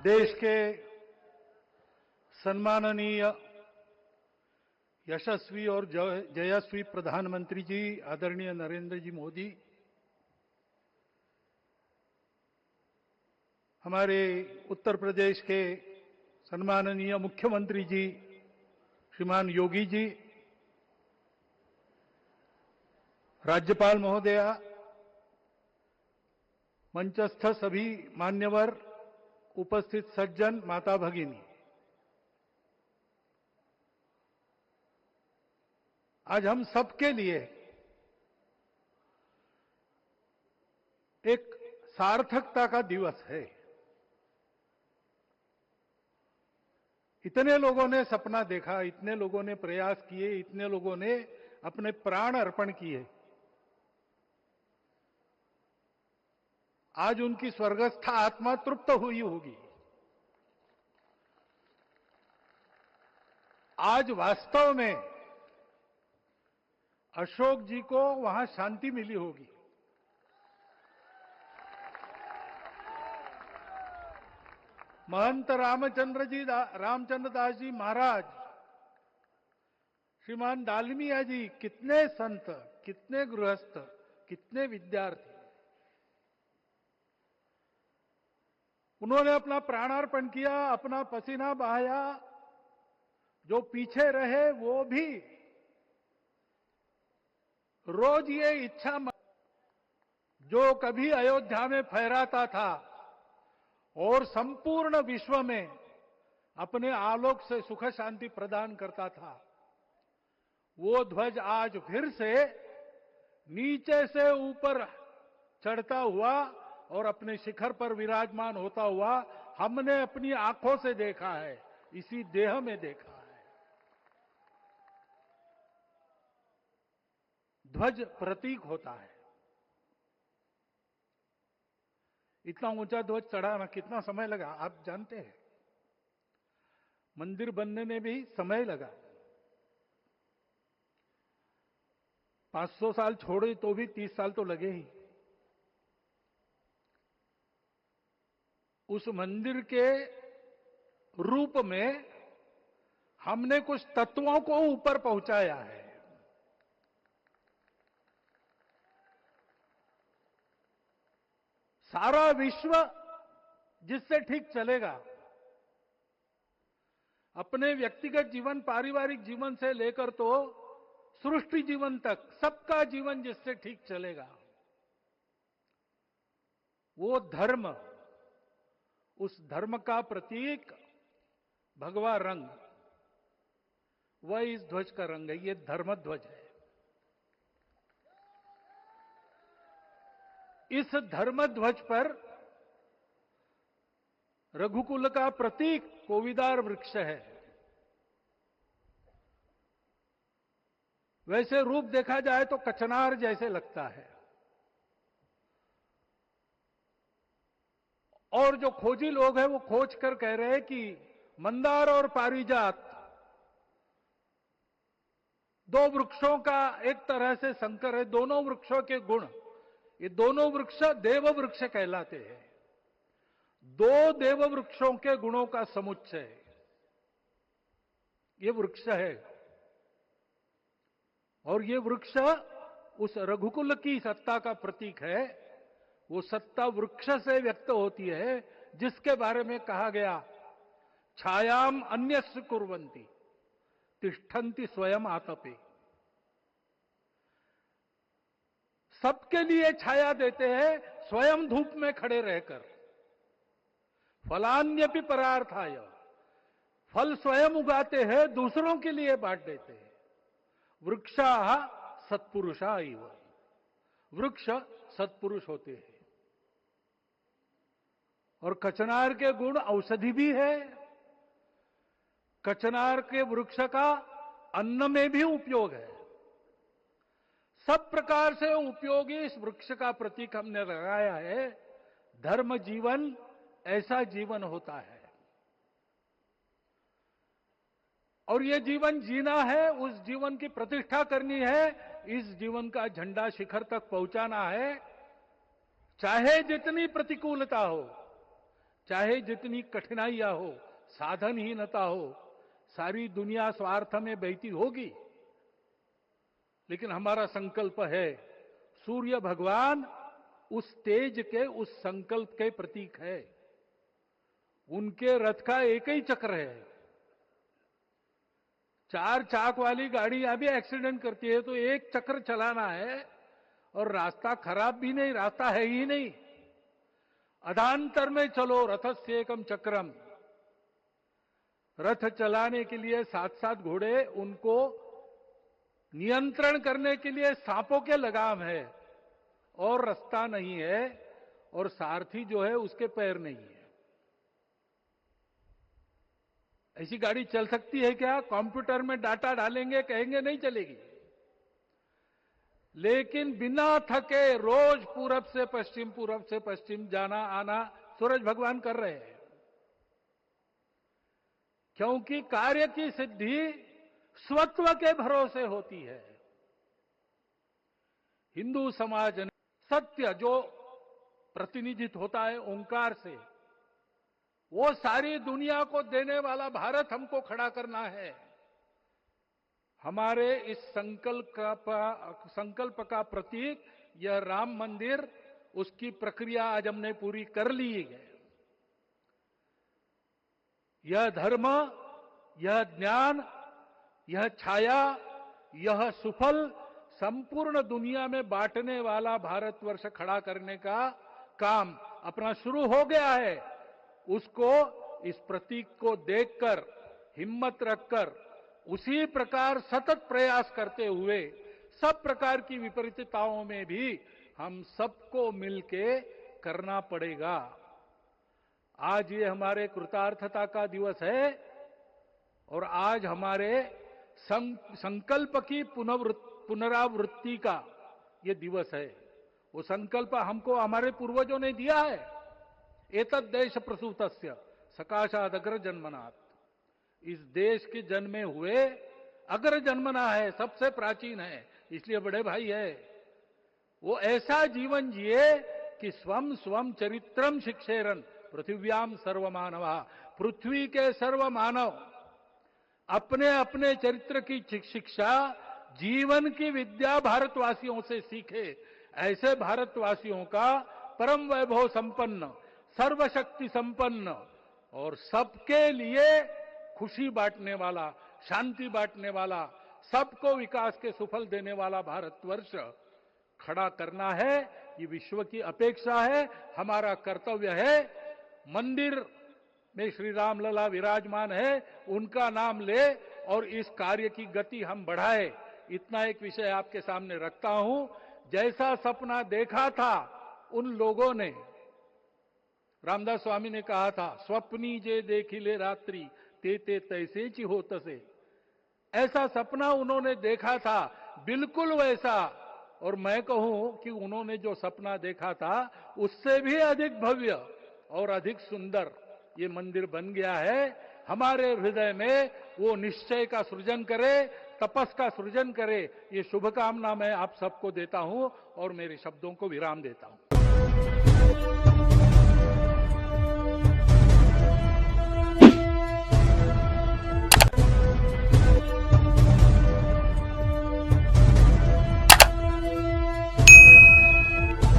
देश के सम्माननीय यशस्वी और जयस्वी प्रधानमंत्री जी आदरणीय नरेंद्र जी मोदी, हमारे उत्तर प्रदेश के सम्माननीय मुख्यमंत्री जी श्रीमान योगी जी, राज्यपाल महोदया, मंचस्थ सभी मान्यवर, उपस्थित सज्जन, माता भगिनी, आज हम सबके लिए एक सार्थकता का दिवस है। इतने लोगों ने सपना देखा, इतने लोगों ने प्रयास किए, इतने लोगों ने अपने प्राण अर्पण किए। आज उनकी स्वर्गस्थ आत्मा तृप्त हुई होगी। आज वास्तव में अशोक जी को वहां शांति मिली होगी। महंत रामचंद्र दास जी महाराज, श्रीमान दालमिया जी, कितने संत, कितने गृहस्थ, कितने विद्यार्थी, उन्होंने अपना प्राणार्पण किया, अपना पसीना बहाया। जो पीछे रहे वो भी रोज ये इच्छा, जो कभी अयोध्या में फहराता था और संपूर्ण विश्व में अपने आलोक से सुख शांति प्रदान करता था, वो ध्वज आज फिर से नीचे से ऊपर चढ़ता हुआ और अपने शिखर पर विराजमान होता हुआ हमने अपनी आंखों से देखा है, इसी देह में देखा है। ध्वज प्रतीक होता है। इतना ऊंचा ध्वज चढ़ाना कितना समय लगा आप जानते हैं। मंदिर बनने में भी समय लगा। 500 साल छोड़े तो भी 30 साल तो लगे ही। उस मंदिर के रूप में हमने कुछ तत्वों को ऊपर पहुंचाया है। सारा विश्व जिससे ठीक चलेगा, अपने व्यक्तिगत जीवन, पारिवारिक जीवन से लेकर तो सृष्टि जीवन तक सबका जीवन जिससे ठीक चलेगा, वो धर्म, उस धर्म का प्रतीक भगवा रंग, वह इस ध्वज का रंग है। ये धर्म ध्वज है। इस धर्म ध्वज पर रघुकुल का प्रतीक कोविदार वृक्ष है। वैसे रूप देखा जाए तो कचनार जैसे लगता है। और जो खोजी लोग हैं वो खोज कर कह रहे हैं कि मंदार और पारिजात दो वृक्षों का एक तरह से संकर है। दोनों वृक्षों के गुण, ये दोनों वृक्ष देव वृक्ष कहलाते हैं। दो देव वृक्षों के गुणों का समुच्चय ये वृक्ष है। और ये वृक्ष उस रघुकुल की सत्ता का प्रतीक है। वो सत्ता वृक्ष से व्यक्त होती है, जिसके बारे में कहा गया, छायाम अन्यस्य कुर्वन्ति तिष्ठन्ति स्वयं आतपे। सबके लिए छाया देते हैं, स्वयं धूप में खड़े रहकर। फलान्यपि परार्थाय, फल स्वयं उगाते हैं, दूसरों के लिए बांट देते हैं। वृक्षाः सत्पुरुषा इव, वृक्ष सत्पुरुष होते हैं। और कचनार के गुण औषधि भी है। कचनार के वृक्ष का अन्न में भी उपयोग है। सब प्रकार से उपयोगी इस वृक्ष का प्रतीक हमने लगाया है। धर्म जीवन ऐसा जीवन होता है। और ये जीवन जीना है, उस जीवन की प्रतिष्ठा करनी है, इस जीवन का झंडा शिखर तक पहुंचाना है। चाहे जितनी प्रतिकूलता हो, चाहे जितनी कठिनाइयां हो, साधनहीनता हो, सारी दुनिया स्वार्थ में बहती होगी, लेकिन हमारा संकल्प है, सूर्य भगवान उस तेज के, उस संकल्प के प्रतीक है। उनके रथ का एक ही चक्र है। 4 चाक वाली गाड़ियां भी एक्सीडेंट करती है, तो एक चक्र चलाना है, और रास्ता खराब भी नहीं, रास्ता है ही नहीं। अधांतर में चलो रथस्य एकम चक्रम। रथ चलाने के लिए 7-7 घोड़े, उनको नियंत्रण करने के लिए सांपों के लगाम है, और रास्ता नहीं है, और सारथी जो है उसके पैर नहीं है। ऐसी गाड़ी चल सकती है क्या? कंप्यूटर में डाटा डालेंगे, कहेंगे नहीं चलेगी। लेकिन बिना थके रोज पूरब से पश्चिम जाना आना सूरज भगवान कर रहे हैं, क्योंकि कार्य की सिद्धि स्वत्व के भरोसे होती है। हिंदू समाज ने सत्य जो प्रतिनिधित्व होता है ओंकार से, वो सारी दुनिया को देने वाला भारत हमको खड़ा करना है। हमारे इस संकल्प का प्रतीक यह राम मंदिर, उसकी प्रक्रिया आज हमने पूरी कर ली है। यह धर्म, यह ज्ञान, यह छाया, यह सुफल संपूर्ण दुनिया में बांटने वाला भारतवर्ष खड़ा करने का काम अपना शुरू हो गया है। उसको, इस प्रतीक को देखकर, हिम्मत रखकर, उसी प्रकार सतत प्रयास करते हुए, सब प्रकार की विपरीतताओं में भी हम सबको मिलके करना पड़ेगा। आज ये हमारे कृतार्थता का दिवस है, और आज हमारे संकल्प की पुनरावृत्ति का ये दिवस है। वो संकल्प हमको हमारे पूर्वजों ने दिया है। एतद् देश प्रसूतस्य सकाशाद अग्र जन्मनात्। इस देश के जन्मे हुए अग्र जन्मना है, सबसे प्राचीन है, इसलिए बड़े भाई है। वो ऐसा जीवन जिए कि स्वम स्वम चरित्रम शिक्षेरन पृथिव्याम सर्वमानवा। पृथ्वी के सर्व मानव अपने अपने चरित्र की शिक्षा, जीवन की विद्या भारतवासियों से सीखे। ऐसे भारतवासियों का परम वैभव संपन्न, सर्वशक्ति संपन्न और सबके लिए खुशी बांटने वाला, शांति बांटने वाला, सबको विकास के सुफल देने वाला भारतवर्ष खड़ा करना है। ये विश्व की अपेक्षा है, हमारा कर्तव्य है। मंदिर में श्री राम लला विराजमान है, उनका नाम ले और इस कार्य की गति हम बढ़ाए। इतना एक विषय आपके सामने रखता हूं। जैसा सपना देखा था उन लोगों ने, रामदास स्वामी ने कहा था, स्वप्नी जे देखिले रात्रि ते ते तैसे ची हो तसे। ऐसा सपना उन्होंने देखा था, बिल्कुल वैसा। और मैं कहूं कि उन्होंने जो सपना देखा था उससे भी अधिक भव्य और अधिक सुंदर ये मंदिर बन गया है। हमारे हृदय में वो निश्चय का सृजन करे, तपस का सृजन करे, ये शुभकामना मैं आप सबको देता हूं और मेरे शब्दों को विराम देता हूं।